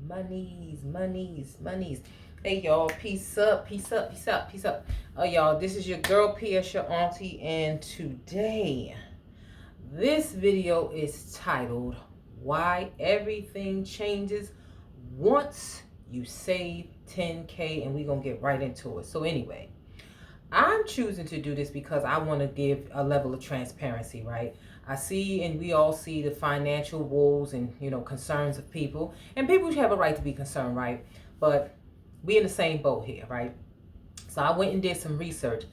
Monies. Hey y'all, peace up. Y'all, this is your girl PS, your auntie, and today this video is titled Why Everything Changes Once You Save 10K, and we're gonna get right into it. So anyway, I'm choosing to do this because I want to give a level of transparency, right? I see, and we all see the financial woes and concerns of people, and people have a right to be concerned, right? But we in the same boat here, right? So I went and did some research,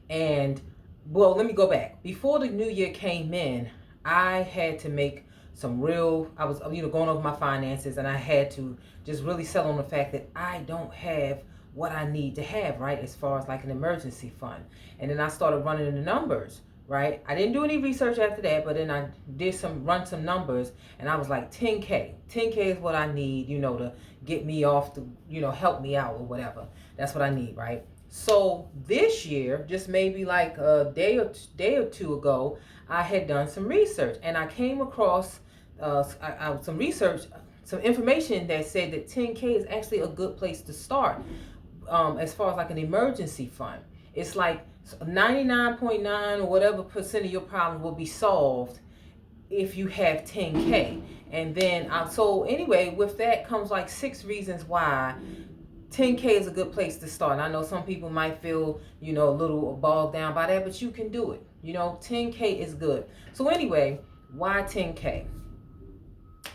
and well, let me go back. Before the new year came in, I had to make some real. I was going over my finances, and I had to just really settle on the fact that I don't have what I need to have, right, as far as like an emergency fund. And then I started running the numbers, right? I didn't do any research after that, but then I did run some numbers, and I was like 10K. 10K is what I need, to get me off to, help me out or whatever. That's what I need, right? So this year, just maybe like a day or two ago, I had done some research, and I came across some research, some information that said that 10K is actually a good place to start. As far as like an emergency fund, it's like 99.9 or whatever percent of your problem will be solved if you have 10K. And then so anyway, with that comes like 6 reasons why 10K is a good place to start. And I know some people might feel a little bogged down by that, but you can do it. 10K is good. So anyway, why 10K?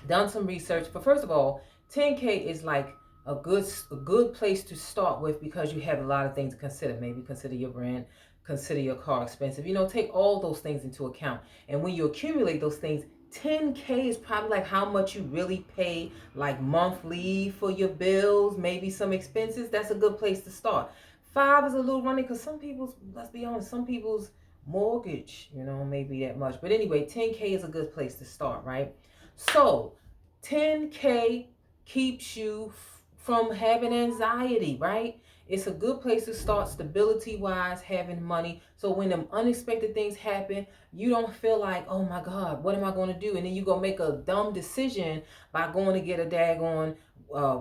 Done some research, but first of all, 10K is like a good place to start with, because you have a lot of things to consider. Maybe consider your rent, consider your car expensive. Take all those things into account. And when you accumulate those things, 10K is probably like how much you really pay like monthly for your bills, maybe some expenses. That's a good place to start. 5 is a little running, because some people's, let's be honest, some people's mortgage, maybe that much. But anyway, 10K is a good place to start, right? So 10K keeps you from having anxiety, right? It's a good place to start stability wise, having money. So when them unexpected things happen, you don't feel like, oh my God, what am I going to do? And then you go make a dumb decision by going to get a daggone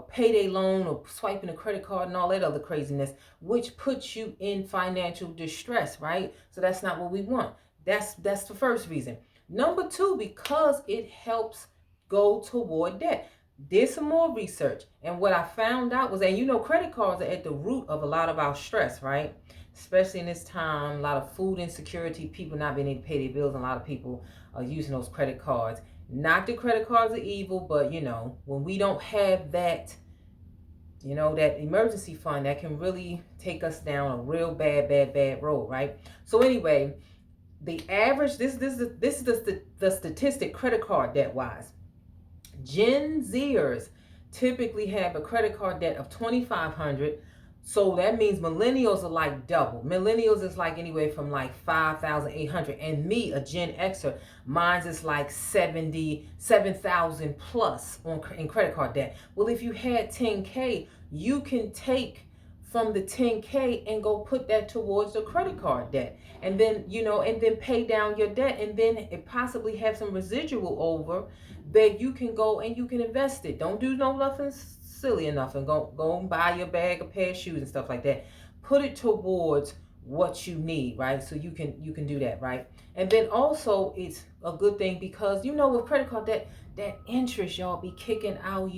payday loan or swiping a credit card and all that other craziness, which puts you in financial distress, right? So that's not what we want. That's the first reason. Number 2, because it helps go toward debt. Did some more research, and what I found out was that credit cards are at the root of a lot of our stress, right? Especially in this time, a lot of food insecurity, people not being able to pay their bills, and a lot of people are using those credit cards. Not that credit cards are evil, but when we don't have that, that emergency fund, that can really take us down a real bad road, right? So anyway, the average, this is the statistic credit card debt wise. Gen Zers typically have a credit card debt of $2,500. So that means millennials are like double. Millennials is like anywhere from like 5,800. And me, a Gen Xer, mine's is like 77,000 plus in credit card debt. Well, if you had 10K, you can take from the 10K and go put that towards the credit card debt. And then, and then pay down your debt, and then it possibly have some residual over that you can go and you can invest it. Don't do nothing silly enough and go and buy your bag, a pair of shoes and stuff like that. Put it towards what you need, right? So you can do that, right? And then also it's a good thing because with credit card debt, that interest, y'all, be kicking out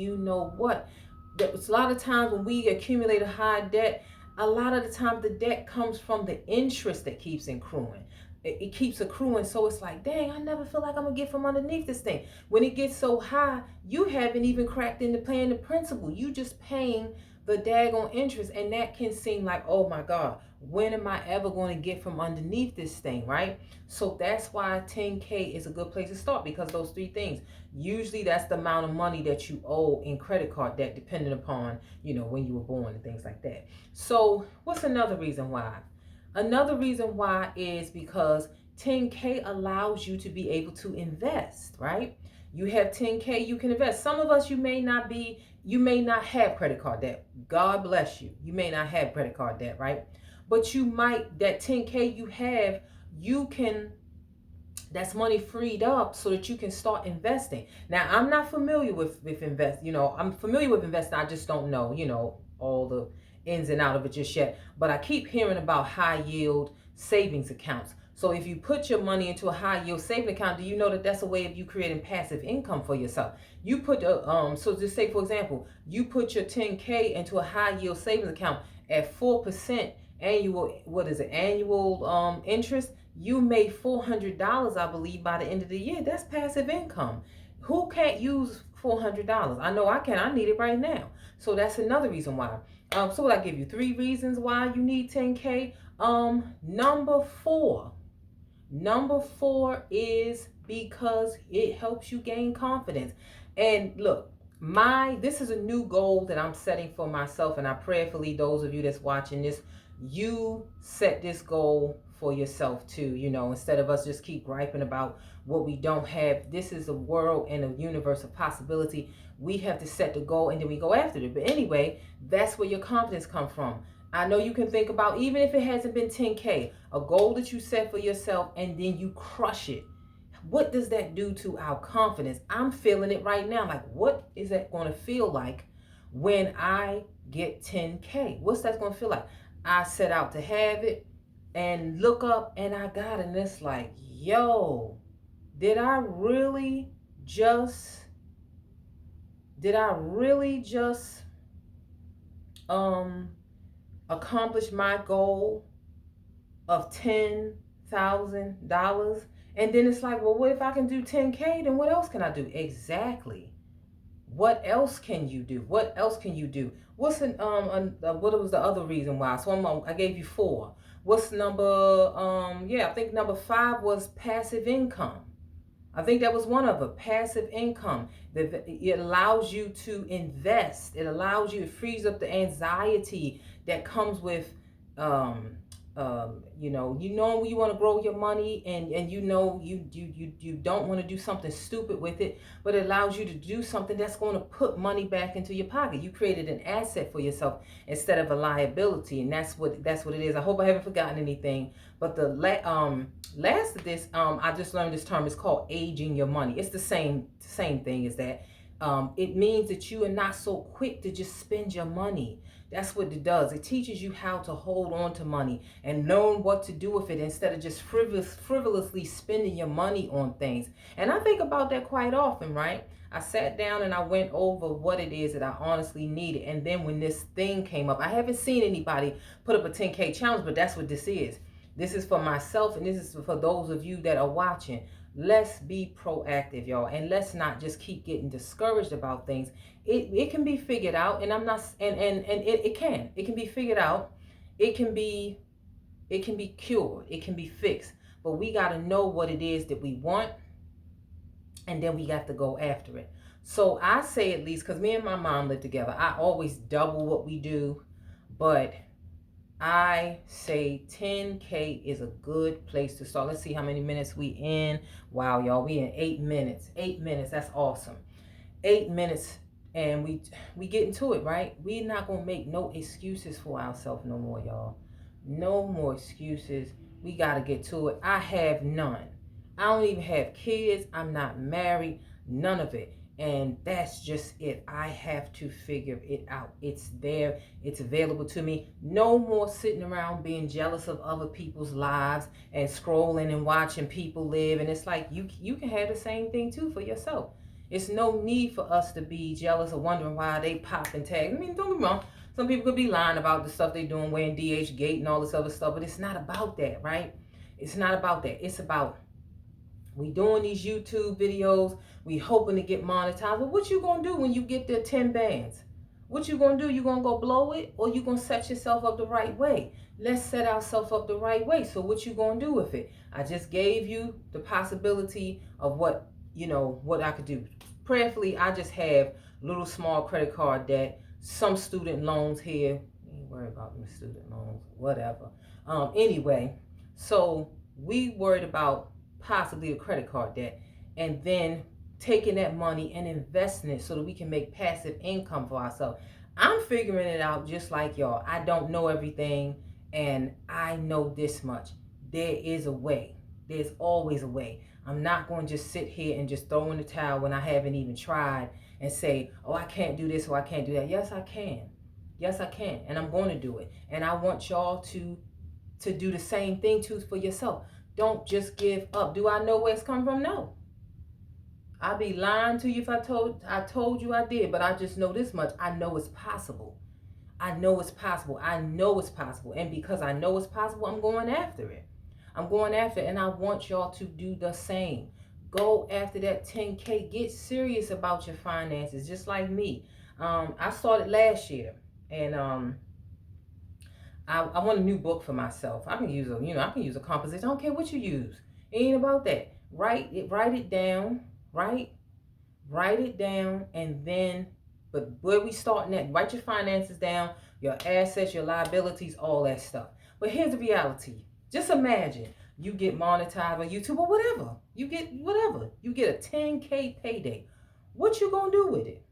what. There's a lot of times when we accumulate a high debt, a lot of the time the debt comes from the interest that keeps accruing. It keeps accruing, so it's like, dang, I never feel like I'm gonna get from underneath this thing. When it gets so high, you haven't even cracked into paying the principal. You just paying the daggone interest, and that can seem like, oh my God, when am I ever going to get from underneath this thing, right? So that's why 10K is a good place to start, because those 3 things. Usually that's the amount of money that you owe in credit card debt, depending upon, when you were born and things like that. So what's another reason why? Another reason why is because 10K allows you to be able to invest, right? You have 10K, you can invest. Some of us, you may not have credit card debt. God bless you. You may not have credit card debt, right? But you might, that 10K you have, you can That's money freed up so that you can start investing. Now, I'm not familiar with invest. I'm familiar with investing. I just don't know, all the ins and out of it just yet. But I keep hearing about high yield savings accounts. So if you put your money into a high yield saving account, do you know that that's a way of you creating passive income for yourself? You put so just say, for example, you put your 10K into a high yield savings account at 4% annual. What is it? Annual interest. You made $400, I believe, by the end of the year. That's passive income. Who can't use $400? I know I can. I need it right now. So that's another reason why. So what I give you 3 reasons why you need 10K. Number four is because it helps you gain confidence. And look, this is a new goal that I'm setting for myself, and I prayerfully, those of you that's watching this, you set this goal for yourself too. Instead of us just keep griping about what we don't have. This is a world and a universe of possibility. We have to set the goal and then we go after it. But anyway, that's where your confidence comes from. I know you can think about, even if it hasn't been 10K, a goal that you set for yourself and then you crush it. What does that do to our confidence? I'm feeling it right now. Like, what is that going to feel like when I get 10K? What's that going to feel like? I set out to have it and look up and I got it. And it's like, yo, did I really just accomplish my goal of $10,000? And then it's like, well, what if I can do 10K? Then what else can I do? Exactly. What else can you do? What else can you do? What's what was the other reason why? So I gave you 4. What's number? I think number 5 was passive income. I think that was one of them. Passive income. It allows you to invest. It frees up the anxiety that comes with, when you want to grow your money and you don't want to do something stupid with it, but it allows you to do something that's going to put money back into your pocket. You created an asset for yourself instead of a liability, and that's what it is. I hope I haven't forgotten anything. But the last of this, I just learned this term. It's called aging your money. It's the same thing as that. It means that you are not so quick to just spend your money. That's what it does. It teaches you how to hold on to money and know what to do with it instead of just frivolously spending your money on things. And I think about that quite often, right? I sat down and I went over what it is that I honestly needed. And then when this thing came up, I haven't seen anybody put up a 10K challenge, but that's what this is. This is for myself, and this is for those of you that are watching. Let's be proactive, y'all, and let's not just keep getting discouraged about things. It can be figured out, and I'm not, and it can be figured out. It can be cured. It can be fixed. But we got to know what it is that we want, and then we got to go after it. So I say, at least, because me and my mom live together, I always double what we do, but I say 10K is a good place to start. Let's see how many minutes we in. Wow, y'all, we in 8 minutes. 8 minutes, that's awesome. 8 minutes, and we get into it, right? We're not gonna make no excuses for ourselves no more, y'all. No more excuses. We gotta get to it. I have none. I don't even have kids. I'm not married. None of it. And that's just it. I have to figure it out. It's there. It's available to me. No more sitting around being jealous of other people's lives and scrolling and watching people live. And it's like you can have the same thing too for yourself. It's no need for us to be jealous or wondering why they pop and tag. I mean, don't get me wrong. Some people could be lying about the stuff they're doing, wearing DH gate and all this other stuff, but it's not about that, right? It's not about that. It's about we doing these YouTube videos. We hoping to get monetized. But what you gonna do when you get the 10 bands? What you gonna do? You gonna go blow it, or you gonna set yourself up the right way? Let's set ourselves up the right way. So what you gonna do with it? I just gave you the possibility of what I could do. Prayerfully, I just have little small credit card debt, some student loans here. Ain't worry about my student loans, whatever. Anyway, so we worried about possibly a credit card debt, and then taking that money and investing it so that we can make passive income for ourselves. I'm figuring it out just like y'all. I don't know everything, and I know this much. There is a way. There's always a way. I'm not going to just sit here and just throw in the towel when I haven't even tried and say, oh, I can't do this or I can't do that. Yes, I can. Yes, I can. And I'm going to do it. And I want y'all to do the same thing too for yourself. Don't just give up. Do I know where it's come from? No. I'd be lying to you if I told you I did, but I just know this much. I know it's possible. I know it's possible. I know it's possible. And because I know it's possible, I'm going after it. I'm going after it. And I want y'all to do the same. Go after that 10K. Get serious about your finances, just like me. I started last year, and I want a new book for myself. I can use a composition. I don't care what you use. It ain't about that. Write it down. Write it down, and then, but where we starting at? Write your finances down, your assets, your liabilities, all that stuff. But here's the reality. Just imagine you get monetized on YouTube or whatever. You get whatever. You get a 10K payday. What you gonna do with it?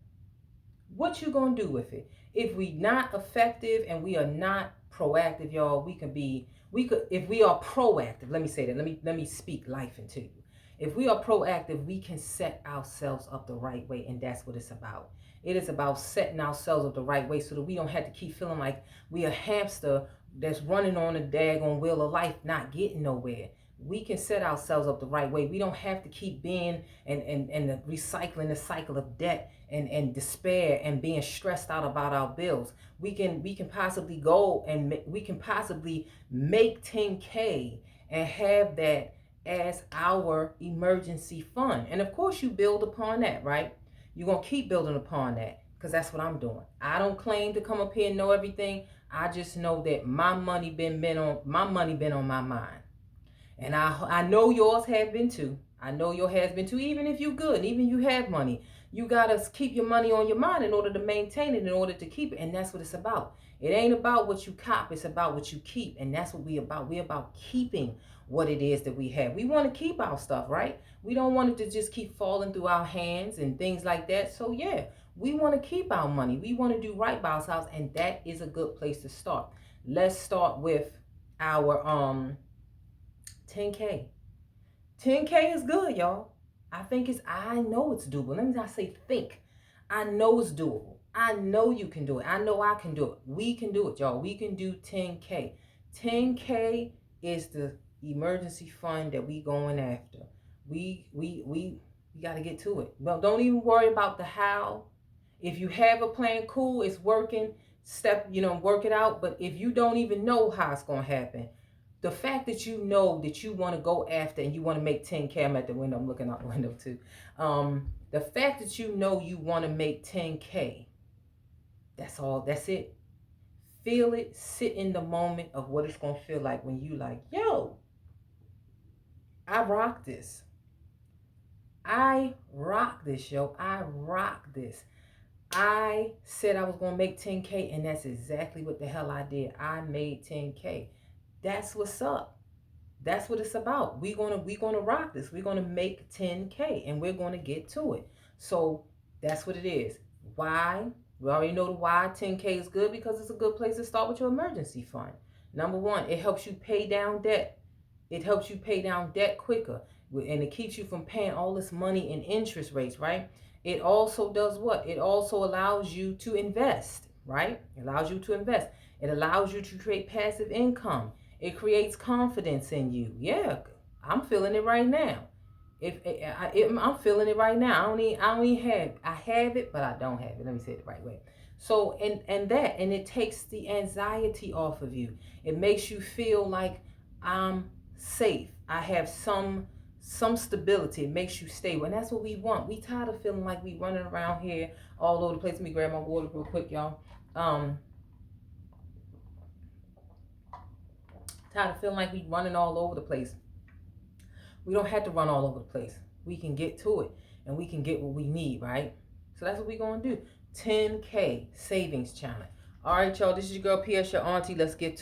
What you gonna do with it? If we not effective and we are not proactive, y'all, if we are proactive, let me say that. Let me speak life into you. If we are proactive, we can set ourselves up the right way, and that's what it's about. It is about setting ourselves up the right way so that we don't have to keep feeling like we a hamster that's running on a daggone wheel of life, not getting nowhere. We can set ourselves up the right way. We don't have to keep being and recycling the cycle of debt and despair and being stressed out about our bills. We can possibly go and we can possibly make 10K and have that as our emergency fund. And of course you build upon that, right? You're going to keep building upon that, because that's what I'm doing. I don't claim to come up here and know everything. I just know that my money been on my mind. And I know yours have been too. I know yours has been too. Even if you good, even if you have money, you gotta keep your money on your mind in order to maintain it, in order to keep it. And that's what it's about. It ain't about what you cop, it's about what you keep. And that's what we about. We're about keeping what it is that we have. We want to keep our stuff, right? We don't want it to just keep falling through our hands and things like that. So yeah, we want to keep our money. We want to do right by ourselves, and that is a good place to start. Let's start with our 10K. 10K is good, y'all. I know it's doable. Let me not say think. I know it's doable. I know you can do it. I know I can do it. We can do it, y'all. We can do 10K. 10K is the emergency fund that we going after. We got to get to it. Well, don't even worry about the how. If you have a plan, cool, it's working. Work it out. But if you don't even know how it's going to happen, the fact that you know that you want to go after and you want to make 10K, I'm at the window, I'm looking out the window too. The fact that you know you want to make 10K, that's it. Feel it, sit in the moment of what it's going to feel like when you like, yo, I rock this. I rock this, yo. I rock this. I said I was going to make 10K, and that's exactly what the hell I did. I made 10K. That's what's up. That's what it's about. We're gonna rock this. We're gonna make 10K, and we're gonna get to it. So that's what it is. Why? We already know the why 10K is good, because it's a good place to start with your emergency fund. Number one, it helps you pay down debt. It helps you pay down debt quicker, and it keeps you from paying all this money in interest rates, right? It also does what? It also allows you to invest, right? It allows you to invest. It allows you to create passive income. It creates confidence in you. Yeah, I'm feeling it right now. I'm feeling it right now. I have it, but I don't have it. Let me say it the right way. So, and it takes the anxiety off of you. It makes you feel like I'm safe. I have some stability. It makes you stable. And that's what we want. We tired of feeling like we running around here all over the place. Let me grab my water real quick, y'all. Tired of feeling like we running all over the place. We don't have to run all over the place. We can get to it, and we can get what we need, right? So that's what we're going to do. 10K savings challenge. All right, y'all. This is your girl, P.S., your auntie. Let's get to it.